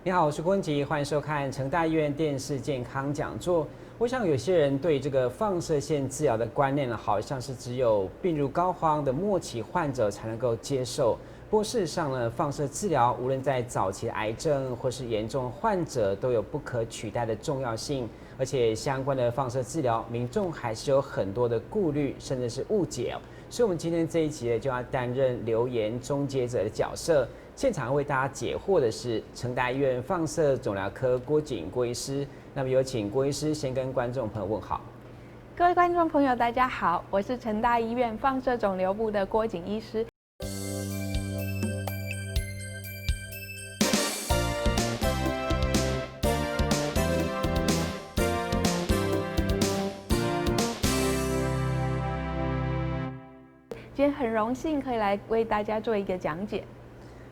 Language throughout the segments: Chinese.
你好，我是郭文吉，欢迎收看成大医院电视健康讲座。我想有些人对这个放射线治疗的观念呢，好像是只有病入膏肓的末期患者才能够接受。不过事实上呢，放射治疗无论在早期癌症或是严重患者，都有不可取代的重要性。而且相关的放射治疗，民众还是有很多的顾虑，甚至是误解哦。所以，我们今天这一集呢，就要担任留言终结者的角色。现场为大家解惑的是成大医院放射肿瘤科郭瑾郭医师。那么有请郭医师先跟观众朋友问好。各位观众朋友，大家好，我是成大医院放射肿瘤部的郭瑾医师。今天很荣幸可以来为大家做一个讲解。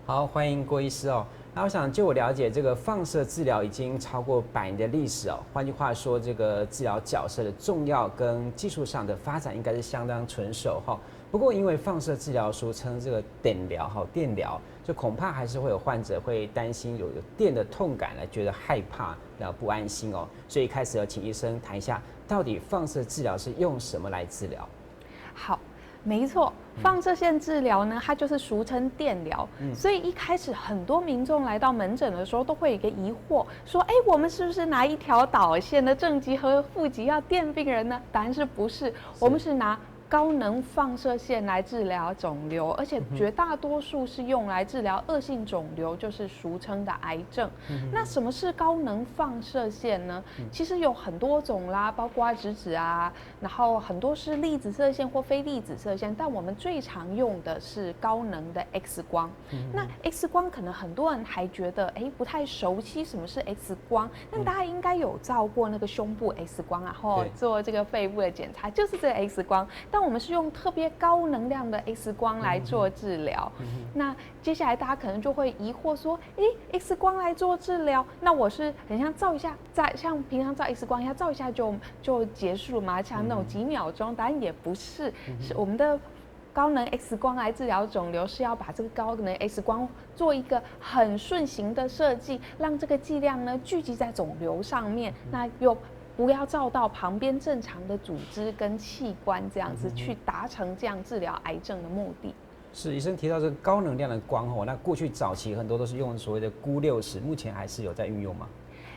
好，欢迎郭医师哦。那我想，就我了解，这个放射治疗已经超过100年的历史哦。换句话说，这个治疗角色的重要跟技术上的发展应该是相当成熟哈。不过，因为放射治疗俗称这个电疗哈，电疗，就恐怕还是会有患者会担心有电的痛感呢，觉得害怕，不安心哦。所以开始要请医生谈一下，到底放射治疗是用什么来治疗？好。没错，放射线治疗呢，它就是俗称电疗。所以一开始很多民众来到门诊的时候，都会有一个疑惑，说：我们是不是拿一条导线的正极和负极要电病人呢？答案是不是？我们是拿高能放射线来治疗肿瘤，而且绝大多数是用来治疗恶性肿瘤，就是俗称的癌症。那什么是高能放射线呢？其实有很多种啦，包括质子啊，然后很多是粒子射线或非粒子射线，但我们最常用的是高能的 X 光。那 X 光可能很多人还觉得不太熟悉什么是 X 光，但大家应该有照过那个胸部 X 光，然后做这个肺部的检查，就是这个 X 光。但我们是用特别高能量的 X 光来做治疗。那接下来大家可能就会疑惑说，X 光来做治疗，那我是很像照一下，像平常照 X 光一下照一下就结束了吗？像那种几秒钟？答案也不是，是我们的高能 X 光来治疗肿瘤，是要把这个高能 X 光做一个很顺行的设计，让这个剂量呢聚集在肿瘤上面，那又不要照到旁边正常的组织跟器官，这样子去达成这样治疗癌症的目的。是，医生提到这个高能量的光哦，那过去早期很多都是用所谓的钴60，目前还是有在运用吗？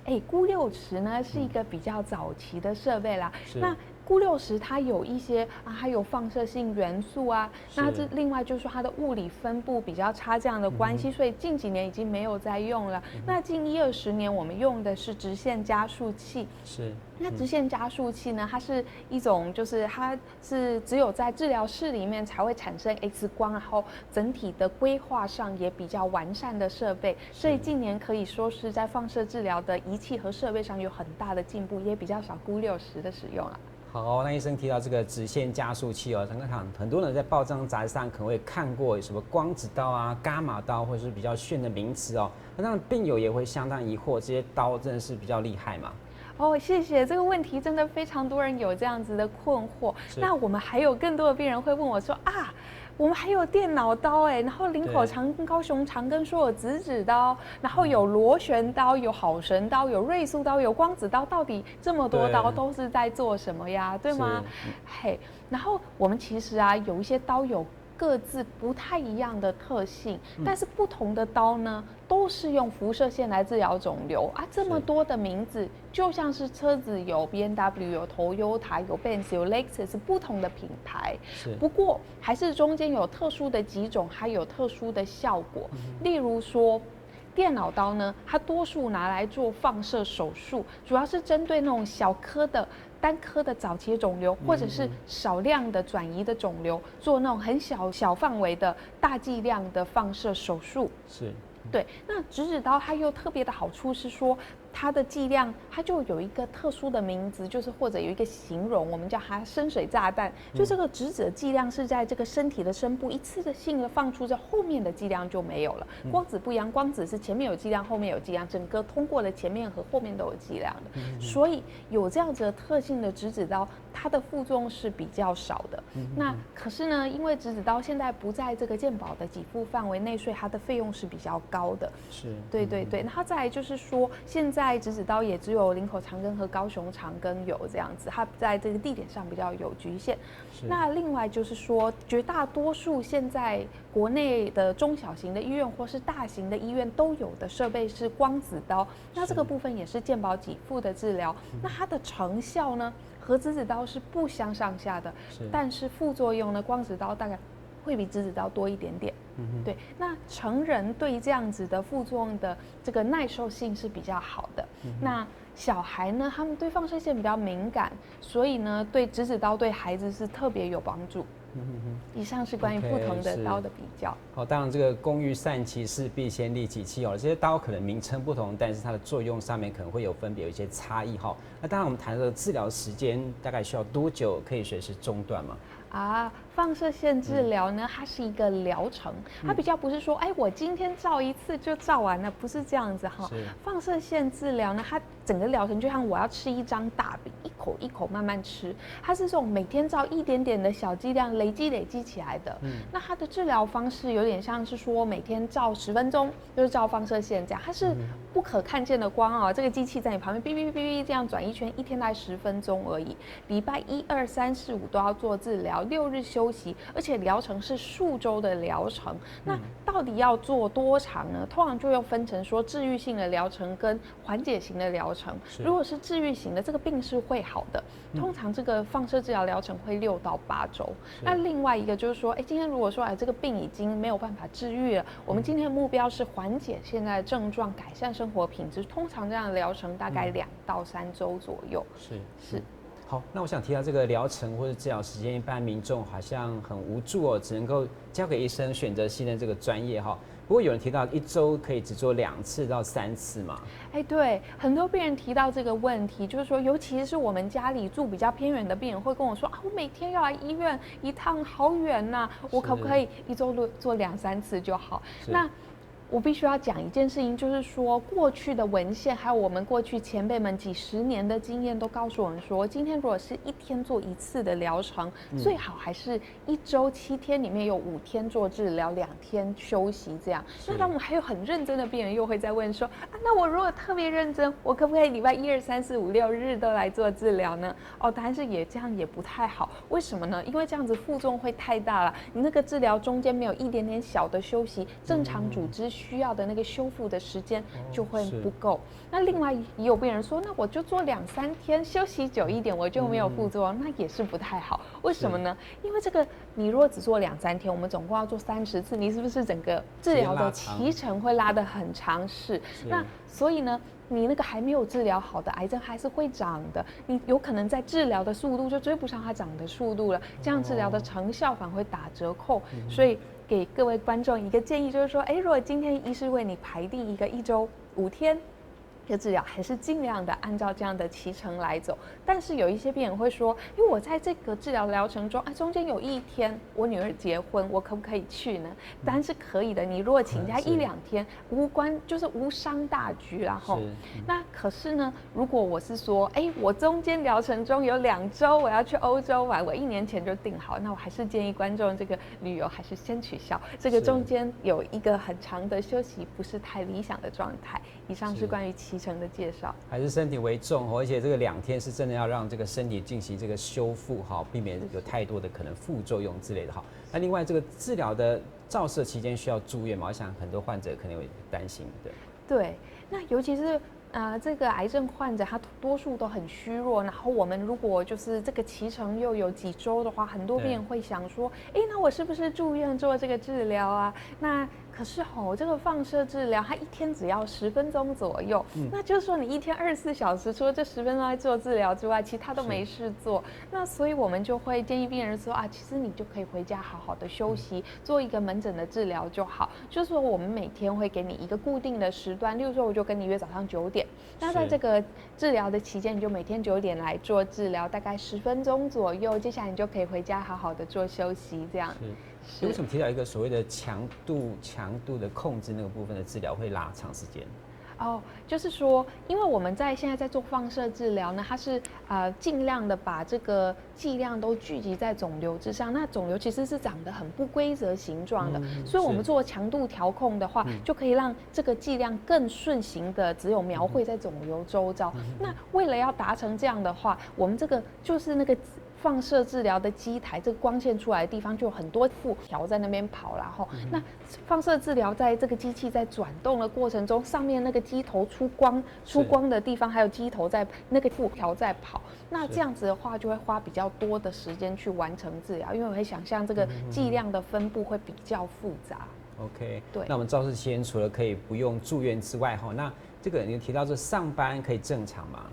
钴60呢是一个比较早期的设备啦。那钴60它有一些它有放射性元素啊，那这另外就是说它的物理分布比较差这样的关系，所以近几年已经没有在用了。那近10-20年我们用的是直线加速器。是。那直线加速器呢，它是一种就是它是只有在治疗室里面才会产生 X 光，然后整体的规划上也比较完善的设备，所以近年可以说是在放射治疗的仪器和设备上有很大的进步，也比较少钴60的使用了。好，那医生提到这个直线加速器哦，很多人在报章杂志上可能会看过什么光子刀啊、伽马刀，或者是比较炫的名词哦。那当然病友也会相当疑惑，这些刀真的是比较厉害吗？谢谢，这个问题真的非常多人有这样子的困惑。那我们还有更多的病人会问我说我们还有电脑刀然后林口长庚、高雄长庚说有质子刀，然后有螺旋刀、有好神刀、有瑞素刀、有光子刀，到底这么多刀都是在做什么呀？对吗？然后我们其实有一些刀有各自不太一样的特性，但是不同的刀呢，都是用辐射线来治疗肿瘤这么多的名字，就像是车子有 BMW、有 Toyota、有 Benz、有 Lexus 不同的品牌，不过还是中间有特殊的几种，还有特殊的效果。例如说，电脑刀呢，它多数拿来做放射手术，主要是针对那种小颗的。单颗的早期肿瘤，或者是少量的转移的肿瘤，做那种很小范围的大剂量的放射手术。是。对，那质子刀它又特别的好处是说，它的剂量，它就有一个特殊的名字，就是或者有一个形容，我们叫它深水炸弹。就这个质子的剂量是在这个身体的深部一次性的放出，这后面的剂量就没有了。光子不一样，光子是前面有剂量，后面有剂量，整个通过了前面和后面都有剂量的。所以有这样子的特性的质子刀，它的副作用是比较少的。那可是呢，因为质子刀现在不在这个健保的给付范围内，所以它的费用是比较高的。是，对对对。然后再来就是说，现在质子刀也只有林口长庚和高雄长庚有这样子，它在这个地点上比较有局限。那另外就是说，绝大多数现在国内的中小型的医院或是大型的医院都有的设备是光子刀，那这个部分也是健保给付的治疗。那它的成效呢，和质子刀是不相上下的，但是副作用呢，光子刀大概会比质子刀多一点点。对，那成人对这样子的副作用的这个耐受性是比较好的。那小孩呢，他们对放射线比较敏感，所以呢，对质子刀对孩子是特别有帮助。以上是关于不同的刀的比较。当然这个工欲善其事，必先利其器这些刀可能名称不同，但是它的作用上面可能会有分别，有一些差异那当然我们谈的治疗时间大概需要多久可以随时中断吗？放射线治疗呢，它是一个疗程，它比较不是说，我今天照一次就照完了，不是这样子哈。放射线治疗呢，它整个疗程就像我要吃一张大饼，一口一口慢慢吃，它是这种每天照一点点的小剂量累积起来的。那它的治疗方式有点像是说每天照10分钟，就是照放射线这样，它是不可看见的光这个机器在你旁边哔哔哔哔这样转一圈，一天大概10分钟而已。礼拜1、2、3、4、5都要做治疗，6日休息，而且疗程是数周的疗程。那到底要做多长呢？通常就要分成说治愈性的疗程跟缓解型的疗程。如果是治愈型的，这个病是会好的，通常这个放射治疗疗程会6到8周。那另外一个就是说，今天如果说这个病已经没有办法治愈了，我们今天的目标是缓解现在的症状，改善生活品质，通常这样的疗程大概2到3周左右。是。好，那我想提到这个疗程或者治疗时间，一般民众好像很无助只能够交给医生选择信任这个专业不过有人提到1周可以只做2次到3次嘛？对，很多病人提到这个问题，就是说，尤其是我们家里住比较偏远的病人会跟我说我每天要来医院一趟，好远呐，我可不可以1周做2、3次就好？那我必须要讲一件事情，就是说过去的文献，还有我们过去前辈们几十年的经验，都告诉我们说，今天如果是1天做1次的疗程，最好还是1周7天里面有5天做治疗，2天休息这样。那当我们还有很认真的病人又会再问说，那我如果特别认真，我可不可以礼拜1、2、3、4、5、6日都来做治疗呢？答案是这样也不太好。为什么呢？因为这样子负重会太大了，你那个治疗中间没有一点点小的休息，正常组织需要的那个修复的时间就会不够。那另外也有病人说，那我就做2、3天，休息久一点，我就没有副作用，那也是不太好。为什么呢？因为这个你如果只做2、3天，我们总共要做30次，你是不是整个治疗的期程会拉得很长？那所以呢，你那个还没有治疗好的癌症还是会长的，你有可能在治疗的速度就追不上它长的速度了，这样治疗的成效反而会打折扣。所以给各位观众一个建议，就是说，如果今天医师为你排定一个1周5天的治疗，还是尽量的按照这样的期程来走。但是有一些病人会说，因为我在这个治疗疗程中中间有1天我女儿结婚，我可不可以去呢？当然是可以的，你如果请假1、2天，无关就是无伤大局啦吼。那可是呢，如果我是说，我中间疗程中有2周我要去欧洲玩，我1年前就定好，那我还是建议观众这个旅游还是先取消，这个中间有一个很长的休息，不是太理想的状态。以上是关于期程的介绍，还是身体为重而且这个2天是真的要让这个身体进行这个修复避免有太多的可能副作用之类的那另外这个治疗的照射期间需要住院吗？我想很多患者可能会担心的。对，那尤其是这个癌症患者他多数都很虚弱，然后我们如果就是这个期程又有几周的话，很多病人会想说，那我是不是住院做这个治疗啊？那可是这个放射治疗它1天只要10分钟左右，那就是说你1天24小时，除了这10分钟在做治疗之外，其他都没事做。那所以我们就会建议病人说其实你就可以回家好好的休息，做一个门诊的治疗就好。就是说我们每天会给你一个固定的时段，例如说我就跟你约早上9点。点。那在这个治疗的期间，你就每天9点来做治疗，大概10分钟左右，接下来你就可以回家好好的做休息，这样。是。为什么提到一个所谓的强度的控制那个部分的治疗会拉长时间？就是说，因为我们现在在做放射治疗呢，它是尽量的把这个剂量都聚集在肿瘤之上。那肿瘤其实是长得很不规则形状的，所以我们做强度调控的话，就可以让这个剂量更顺行的只有描绘在肿瘤周遭。那为了要达成这样的话，我们这个就是那个放射治疗的机台，这个光线出来的地方就有很多副条在那边跑，然后那放射治疗在这个机器在转动的过程中，上面那个机头出光的地方，还有机头在那个副条在跑。那这样子的话，就会花比较多的时间去完成治疗，因为我会想象这个剂量的分布会比较复杂。OK， 对。那我们赵氏期间除了可以不用住院之外，那这个你提到这上班可以正常吗？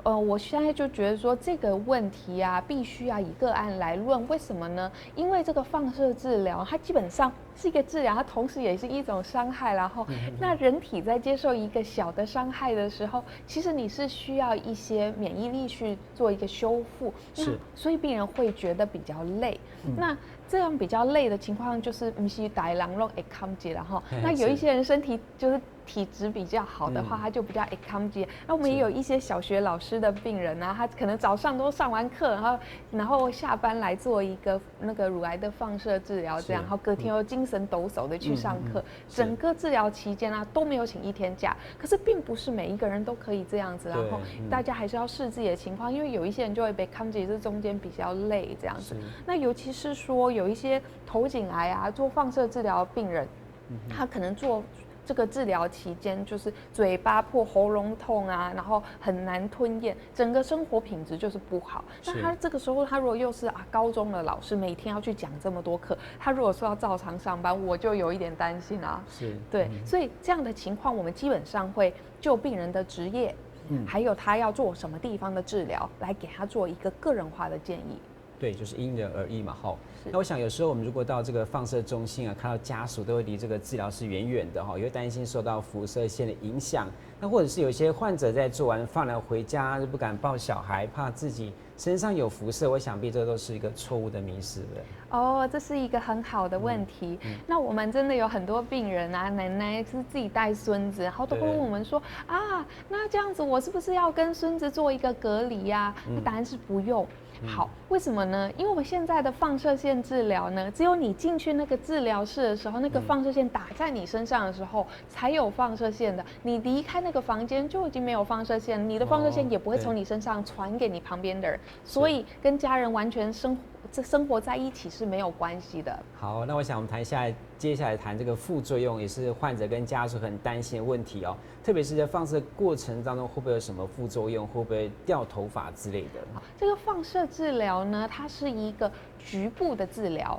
我现在就觉得说这个问题啊，必须要以个案来论。为什么呢？因为这个放射治疗，它基本上是一个治疗，它同时也是一种伤害。然后，那人体在接受一个小的伤害的时候，其实你是需要一些免疫力去做一个修复。是。所以病人会觉得比较累。那这样比较累的情况，就是不是大家都会抗击了哈。那有一些人身体就是体质比较好的话，他就比较会抗击。那我们也有一些小学老师的病人啊，他可能早上都上完课，然后下班来做一个那个乳癌的放射治疗，这样，然后隔天又精神抖擞的去上课。整个治疗期间啊都没有请1天假。可是并不是每一个人都可以这样子，然后大家还是要视自己的情况，因为有一些人就会被抗击，这中间比较累这样子。那尤其是说有一些头颈癌啊做放射治疗的病人，他可能做这个治疗期间就是嘴巴破、喉咙痛啊，然后很难吞咽，整个生活品质就是不好。那他这个时候，他如果又是高中的老师，每天要去讲这么多课，他如果说要照常上班，我就有一点担心啊。对，所以这样的情况，我们基本上会就病人的职业，还有他要做什么地方的治疗，来给他做一个个人化的建议。对，就是因人而异嘛，那我想有时候我们如果到这个放射中心啊，看到家属都会离这个治疗室远远的也会担心受到辐射线的影响。那或者是有些患者在做完放疗回家就不敢抱小孩，怕自己身上有辐射。我想必这都是一个错误的迷思的。这是一个很好的问题。那我们真的有很多病人啊，奶奶是自己带孙子，然后都会问我们说那这样子我是不是要跟孙子做一个隔离呀？那答案是不用。好，为什么呢？因为我们现在的放射线治疗呢，只有你进去那个治疗室的时候，那个放射线打在你身上的时候才有放射线的。你离开那个房间就已经没有放射线，你的放射线也不会从你身上传给你旁边的人，所以跟家人完全生活在一起是没有关系的。好，那我想我们接下来谈这个副作用，也是患者跟家属很担心的问题特别是在放射过程当中，会不会有什么副作用？会不会掉头发之类的？这个放射治疗呢，它是一个局部的治疗，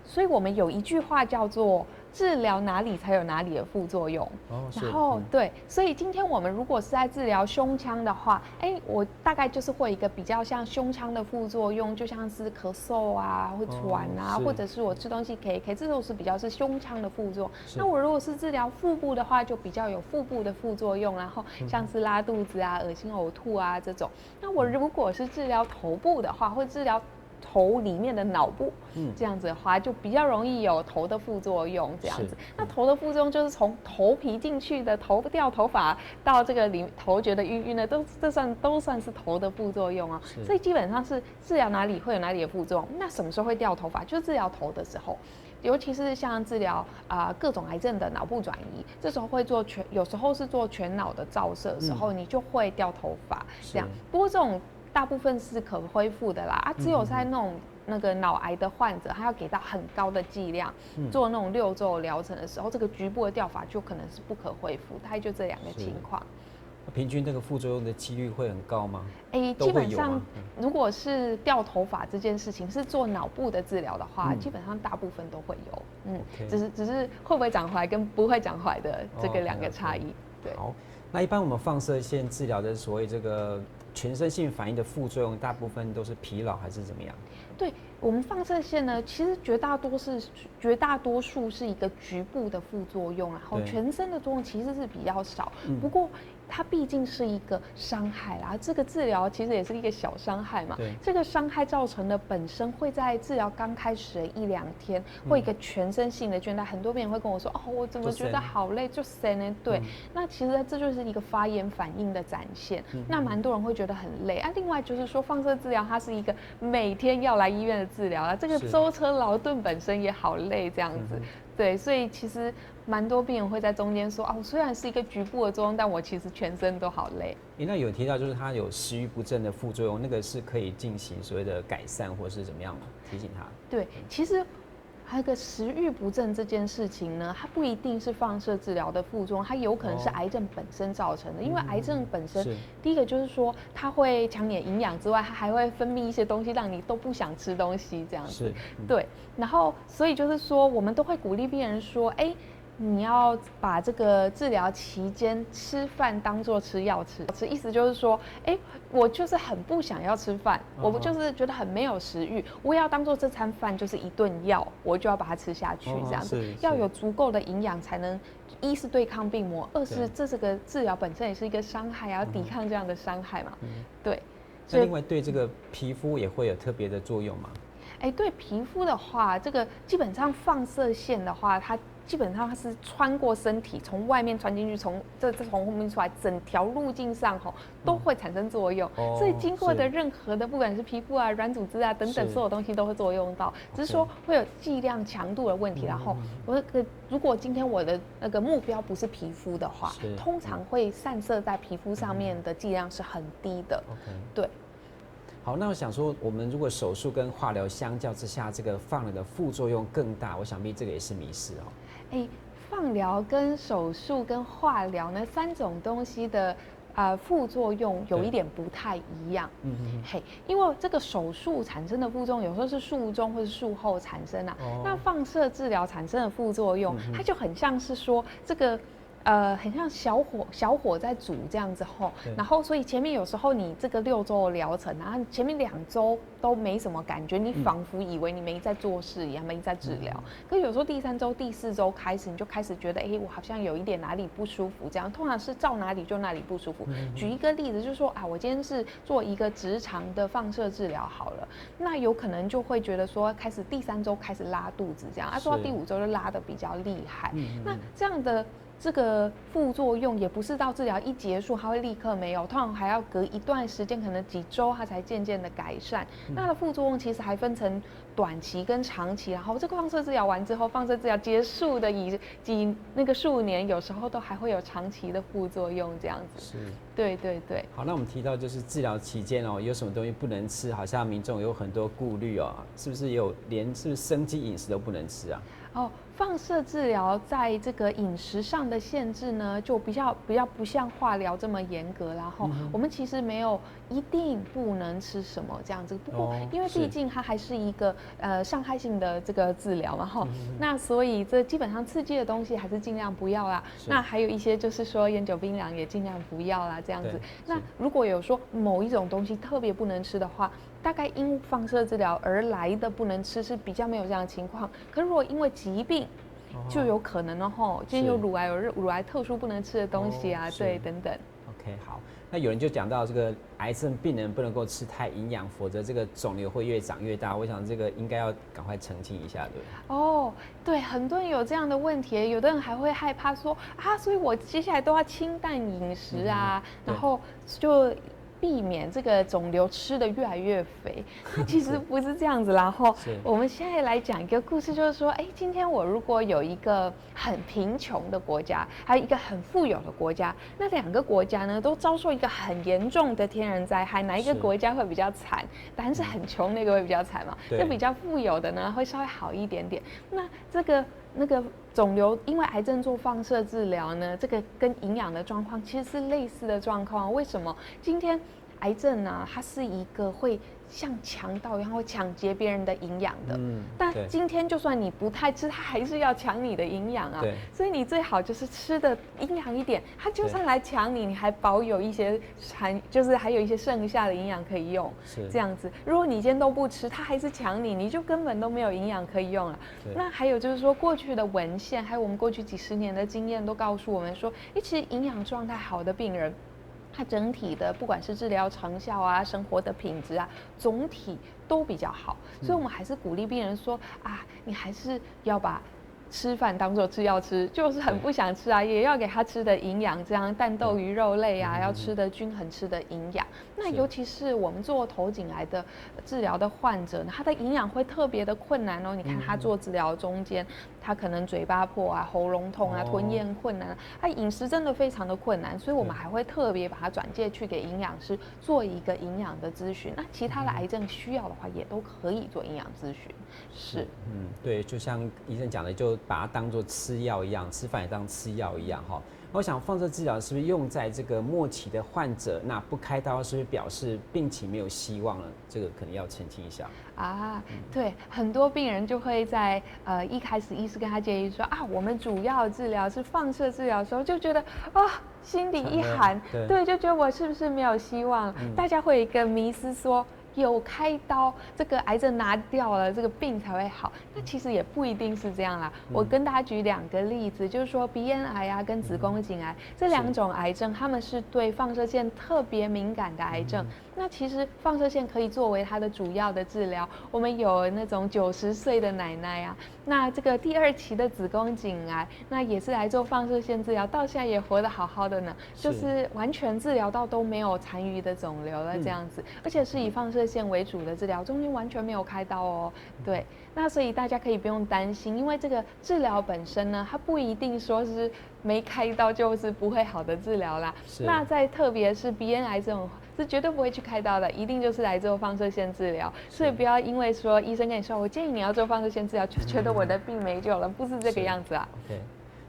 所以我们有一句话叫做治疗哪里才有哪里的副作用。然后对，所以今天我们如果是在治疗胸腔的话，我大概就是会有一个比较像胸腔的副作用，就像是咳嗽啊、会喘啊，或者是我吃东西咳，这都是比较是胸腔的副作用。那我如果是治疗腹部的话，就比较有腹部的副作用，然后像是拉肚子啊、恶心呕吐啊这种。那我如果是治疗头部的话，会治疗头里面的脑部，这样子的话就比较容易有头的副作用。这样子，那头的副作用就是从头皮进去的掉头发到这个头觉得晕晕的，都算是头的副作用所以基本上是治疗哪里会有哪里的副作用。那什么时候会掉头发？就是治疗头的时候。尤其是像治疗各种癌症的脑部转移，这时候会有时候是做全脑的照射的时候，你就会掉头发这样。不过这种大部分是可恢复的啦只有在那个脑癌的患者，他要给到很高的剂量，做那种6周疗程的时候，这个局部的掉发就可能是不可恢复，大概就这2个情况。平均这个副作用的几率会很高吗？基本上如果是掉头发这件事情是做脑部的治疗的话，基本上大部分都会有。只是会不会长回来跟不会长回来的这个2个差异。对。好，那一般我们放射线治疗的所谓这个全身性反应的副作用，大部分都是疲劳还是怎么样？对，我们放射线呢，其实绝大多数是一个局部的副作用，然后全身的作用其实是比较少。不过它毕竟是一个伤害啦，这个治疗其实也是一个小伤害嘛。这个伤害造成的本身会在治疗刚开始的1-2天，会一个全身性的倦怠。很多病人会跟我说：“哦，我怎么觉得好累，就神呢？”对，那其实这就是一个发炎反应的展现。那蛮多人会觉得很累啊。另外就是说，放射治疗它是一个每天要来医院的治疗啊，这个舟车劳顿本身也好累这样子。对，所以其实蛮多病人会在中间说：“啊，我虽然是一个局部的作用，但我其实全身都好累。”那有提到就是它有食欲不振的副作用，那个是可以进行所谓的改善或是怎么样吗？提醒他。对，其实还有个食欲不振这件事情呢，它不一定是放射治疗的副作用，它有可能是癌症本身造成的。因为癌症本身，第一个就是说它会抢你的营养之外，它还会分泌一些东西，让你都不想吃东西这样子。对，然后所以就是说，我们都会鼓励病人说，你要把这个治疗期间吃饭当作吃药吃，意思就是说，我就是很不想要吃饭，我就是觉得很没有食欲，我也要当做这餐饭就是一顿药，我就要把它吃下去，这样子，要有足够的营养才能，一是对抗病魔，二是这个治疗本身也是一个伤害，要抵抗这样的伤害嘛，对。那另外对这个皮肤也会有特别的作用吗？对皮肤的话，这个基本上放射线的话，它基本上它是穿过身体，从外面穿进去，从后面出来，整条路径上都会产生作用。所以经过的任何的，不管是皮肤啊、软组织啊等等，所有东西都会作用到，只是说会有剂量强度的问题。然后如果今天我的那个目标不是皮肤的话，通常会散射在皮肤上面的剂量是很低的。对。好，那我想说，我们如果手术跟化疗相较之下，这个放疗的副作用更大，我想必这个也是迷思哦。放疗跟手术跟化疗呢3种东西的副作用有一点不太一样。因为这个手术产生的副作用有时候是术中或是术后产生啊。那放射治疗产生的副作用，它就很像是说这个。很像小火在煮这样子然后所以前面有时候你这个6周的疗程，然后前面2周都没什么感觉，你仿佛以为你没在做事一样，没在治疗。可是有时候第3周、第4周开始，你就开始觉得，我好像有一点哪里不舒服，这样通常是照哪里就哪里不舒服。举一个例子，就是说我今天是做一个直肠的放射治疗好了，那有可能就会觉得说，开始第3周开始拉肚子这样，做到第5周就拉得比较厉害。那这样的。这个副作用也不是到治疗一结束它会立刻没有，通常还要隔一段时间，可能几周它才渐渐的改善。那它的副作用其实还分成短期跟长期，然后这个放射治疗完之后，放射治疗结束的数年，有时候都还会有长期的副作用这样子。是，对对对。好，那我们提到就是治疗期间有什么东西不能吃，好像民众有很多顾虑是不是连是不是生机饮食都不能吃啊？放射治疗在这个饮食上的限制呢，就比较不像化疗这么严格，然后我们其实没有一定不能吃什么这样子。不过因为毕竟它还是一个伤害性的这个治疗嘛那所以这基本上刺激的东西还是尽量不要啦。那还有一些就是说烟酒槟榔也尽量不要啦这样子。那如果有说某一种东西特别不能吃的话，大概因放射治疗而来的不能吃是比较没有这样的情况。可是如果因为疾病，就有可能今天有乳癌特殊不能吃的东西啊，对，等等。OK， 好，那有人就讲到这个癌症病人不能够吃太营养，否则这个肿瘤会越长越大。我想这个应该要赶快澄清一下，对。对，很多人有这样的问题，有的人还会害怕说所以我接下来都要清淡饮食啊，然后就。避免这个肿瘤吃得越来越肥，那其实不是这样子。然后我们现在来讲一个故事，就是说，今天我如果有一个很贫穷的国家，还有一个很富有的国家，那2个国家呢都遭受一个很严重的天然灾害，哪一个国家会比较惨？当然是很穷那个会比较惨嘛。那比较富有的呢会稍微好一点点。那那个肿瘤因为癌症做放射治疗呢，这个跟营养的状况其实是类似的状况。为什么？今天癌症它是一个会像强盗一样会抢劫别人的营养的。但对今天就算你不太吃，它还是要抢你的营养啊。对，所以你最好就是吃的营养一点，它就算来抢你，你还保有一些就是还有一些剩下的营养可以用。是这样子。如果你今天都不吃，它还是抢你，你就根本都没有营养可以用了。那还有就是说，过去的文献还有我们过去几十年的经验都告诉我们说，其实营养状态好的病人，它整体的不管是治疗成效啊、生活的品质啊，总体都比较好。所以我们还是鼓励病人说啊，你还是要把吃饭当做吃药吃，就是很不想吃啊，也要给他吃的营养，这样蛋豆鱼肉类啊，要吃的均衡，吃的营养。那尤其是我们做头颈癌的治疗的患者呢，他的营养会特别的困难哦。你看他做治疗中间，他可能嘴巴破啊、喉咙痛啊、吞咽困难，他饮食真的非常的困难，所以我们还会特别把他转介去给营养师做一个营养的咨询。那其他的癌症需要的话，也都可以做营养咨询。是，对，就像医生讲的，就把它当做吃药一样，吃饭也当吃药一样哈。我想放射治疗是不是用在这个末期的患者？那不开刀是不是表示病情没有希望了？这个可能要澄清一下啊。对，很多病人就会在一开始医师跟他建议说啊，我们主要治疗是放射治疗的时候，就觉得啊，心里一寒，对，就觉得我是不是没有希望？大家会有一个迷思说，有开刀，这个癌症拿掉了，这个病才会好。那其实也不一定是这样啦。我跟大家举2个例子，就是说鼻咽癌啊跟子宫颈癌这2种癌症，它们是对放射线特别敏感的癌症。那其实放射线可以作为它的主要的治疗。我们有那种90岁的奶奶啊，那这个第2期的子宫颈癌，那也是来做放射线治疗，到现在也活得好好的呢，就是完全治疗到都没有残余的肿瘤了这样子，而且是以放射线为主的治疗，中间完全没有开刀哦。对，那所以大家可以不用担心，因为这个治疗本身呢，它不一定说是没开刀就是不会好的治疗啦。那在特别是鼻咽癌这种，是绝对不会去开刀的，一定就是来做放射线治疗。所以不要因为说医生跟你说，我建议你要做放射线治疗，就觉得我的病没救了，不是这个样子啊。OK。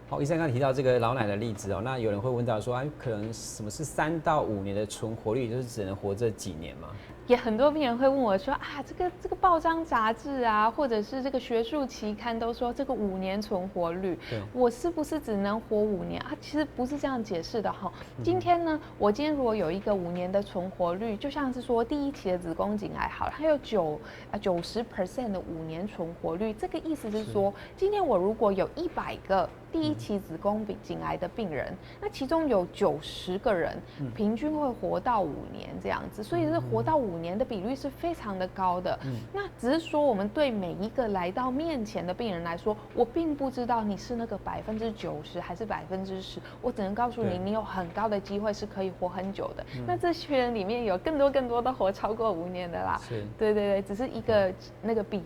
好，医生刚提到这个老奶的例子哦，那有人会问到说，可能什么是3到5年的存活率，就是只能活这几年吗？也很多病人会问我说啊，这个报章杂志啊，或者是这个学术期刊都说这个5年存活率，我是不是只能活5年啊？其实不是这样解释的哈。今天呢，我今天如果有一个5年的存活率，就像是说第1期的子宫颈癌好了，它有90% 的5年存活率，这个意思是说，今天我如果有100个第1期子宫颈癌的病人，那其中有90个人平均会活到5年这样子，所以是活到5年的比率是非常的高的。那只是说我们对每一个来到面前的病人来说，我并不知道你是那个90%还是10%，我只能告诉你，你有很高的机会是可以活很久的。那这些人里面有更多都活超过5年的啦。对，只是一个那个比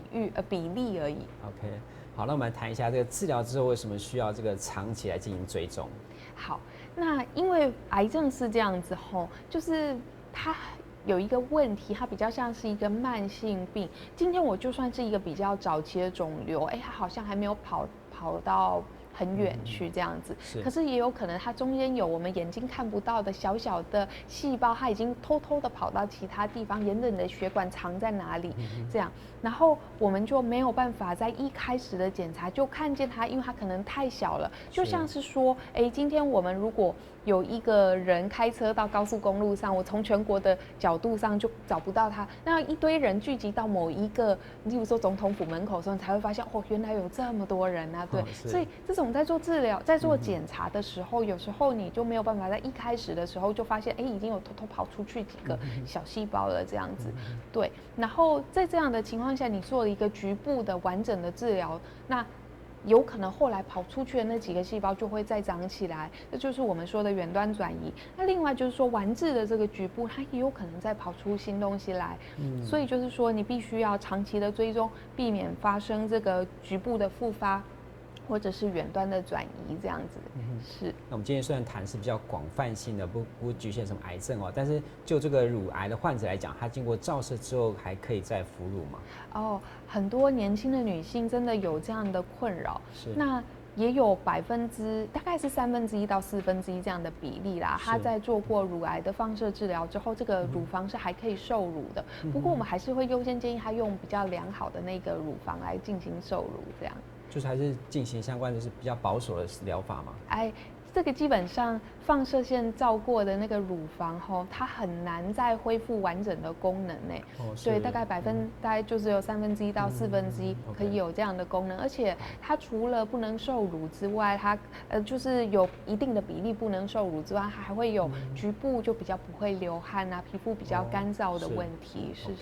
例而已。OK。好，那我们来谈一下这个治疗之后为什么需要这个长期来进行追踪。好，那因为癌症是这样子吼，就是它有一个问题，它比较像是一个慢性病。今天我就算是一个比较早期的肿瘤，它好像还没有跑到很远去这样子，可是也有可能它中间有我们眼睛看不到的小小的细胞，它已经偷偷的跑到其他地方，沿着你的血管藏在哪里这样，然后我们就没有办法在一开始的检查就看见它，因为它可能太小了，就像是说，今天我们如果有一个人开车到高速公路上，我从全国的角度上就找不到他，那一堆人聚集到某一个，例如说总统府门口的时候，你才会发现哦，原来有这么多人啊，对，所以这种在做治疗、在做检查的时候，有时候你就没有办法在一开始的时候就发现，已经有偷偷跑出去几个小细胞了这样子，对，然后在这样的情况下，你做了一个局部的完整的治疗，那有可能后来跑出去的那几个细胞就会再长起来，这就是我们说的远端转移。那另外就是说完治的这个局部，它也有可能再跑出新东西来，所以就是说你必须要长期的追踪，避免发生这个局部的复发，或者是远端的转移这样子。是。那我们今天虽然谈是比较广泛性的，不局限什么癌症哦，但是就这个乳癌的患者来讲，他经过照射之后还可以再服乳吗？很多年轻的女性真的有这样的困扰。那也有大概是1/3到1/4这样的比例啦。他在做过乳癌的放射治疗之后，这个乳房是还可以受乳的。不过我们还是会优先建议他用比较良好的那个乳房来进行受乳，这样。就是还是进行相关的是比较保守的疗法嘛？这个基本上放射线照过的那个乳房吼，它很难再恢复完整的功能呢。对，大概就只有1/3到1/4可以有这样的功能，而且它除了不能受乳之外，它就是有一定的比例不能受乳之外，它还会有局部就比较不会流汗啊，皮肤比较干燥的问题。是。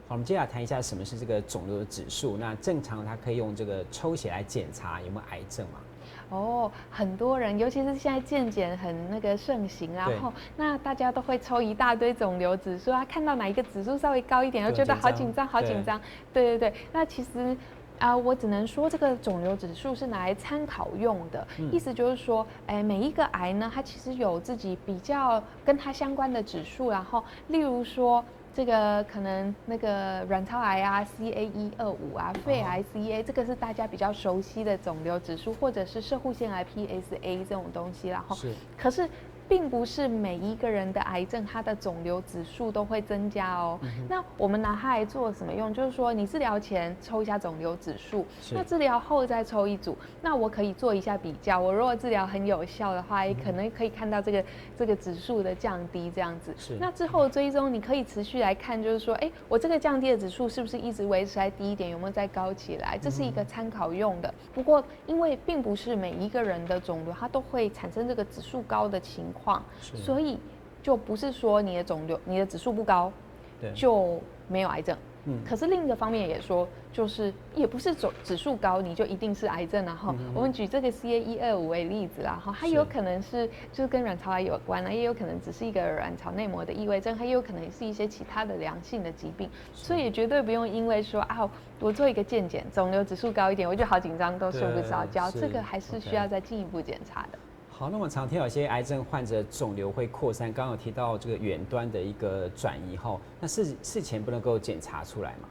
好，我们接下来谈一下什么是这个肿瘤的指数。那正常它可以用这个抽血来检查有没有癌症吗？很多人，尤其是现在健检很盛行，然后那大家都会抽一大堆肿瘤指数啊，看到哪一个指数稍微高一点，就觉得好紧张，好紧张。对。那其实我只能说这个肿瘤指数是拿来参考用的，意思就是说，每一个癌呢，它其实有自己比较跟它相关的指数，然后例如说。这个可能卵巢癌啊 CA125啊，肺癌 CA， 这个是大家比较熟悉的肿瘤指数，或者是摄护腺癌 PSA 这种东西，然后可是并不是每一个人的癌症它的肿瘤指数都会增加哦。那我们拿它来做什么用？就是说你治疗前抽一下肿瘤指数，那治疗后再抽一组，那我可以做一下比较。我如果治疗很有效的话，可能可以看到这个指数的降低这样子。那之后追踪你可以持续来看，就是说，我这个降低的指数是不是一直维持在低一点，有没有再高起来？这是一个参考用的。不过因为并不是每一个人的肿瘤它都会产生这个指数高的情况，所以就不是说你的肿瘤你的指数不高就没有癌症。可是另一个方面也说，就是也不是指数高你就一定是癌症。然后我们举这个 CA125为例子啦，它有可能是就是跟卵巢癌有关也有可能只是一个卵巢内膜的异位症，它也有可能是一些其他的良性的疾病，所以也绝对不用因为说我做一个健检肿瘤指数高一点我就好紧张都睡不着觉，这个还是需要再进一步检查的。好，那我们常听到有些癌症患者肿瘤会扩散，刚刚有提到这个远端的一个转移后，那事前不能够检查出来吗？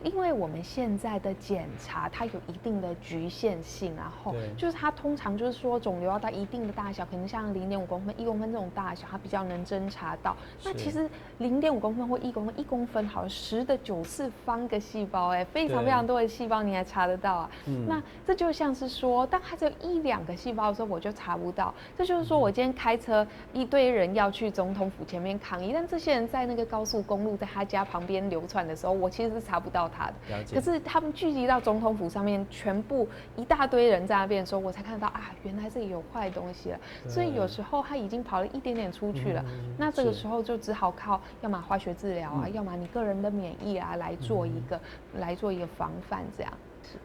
因为我们现在的检查它有一定的局限性，然后就是它通常就是说肿瘤要到一定的大小，可能像0.5公分、1公分这种大小，它比较能侦查到。那其实0.5公分或1公分，1公分好10⁻⁴方个细胞，非常非常多的细胞你还查得到啊？那这就像是说，当它只有1、2个细胞的时候，我就查不到。这就是说我今天开车，一堆人要去总统府前面抗议，但这些人在那个高速公路在他家旁边流窜的时候，我其实是查不到他的。可是他们聚集到总统府上面，全部一大堆人在那边的时候，我才看到原来这里有坏东西了。所以有时候他已经跑了一点点出去了，那这个时候就只好靠要么化学治疗啊，要么你个人的免疫啊来做一个防范这样。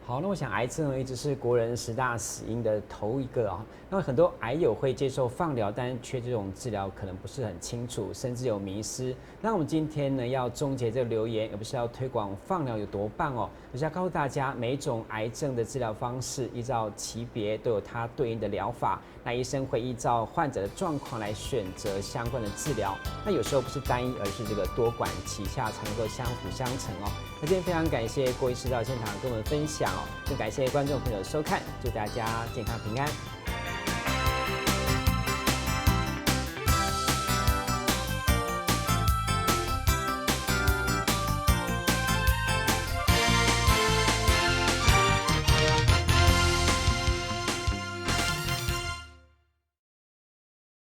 好，那我想癌症一直是国人10大死因的头一个啊。那很多癌友会接受放疗，但缺这种治疗可能不是很清楚，甚至有迷思。那我们今天呢要终结这个留言，而不是要推广放疗有多棒哦，而是要告诉大家每种癌症的治疗方式依照级别都有它对应的疗法。那医生会依照患者的状况来选择相关的治疗。那有时候不是单一，而是这个多管齐下才能够相辅相成哦。那今天非常感谢郭医师到现场跟我们分享哦，更感谢观众朋友的收看，祝大家健康平安。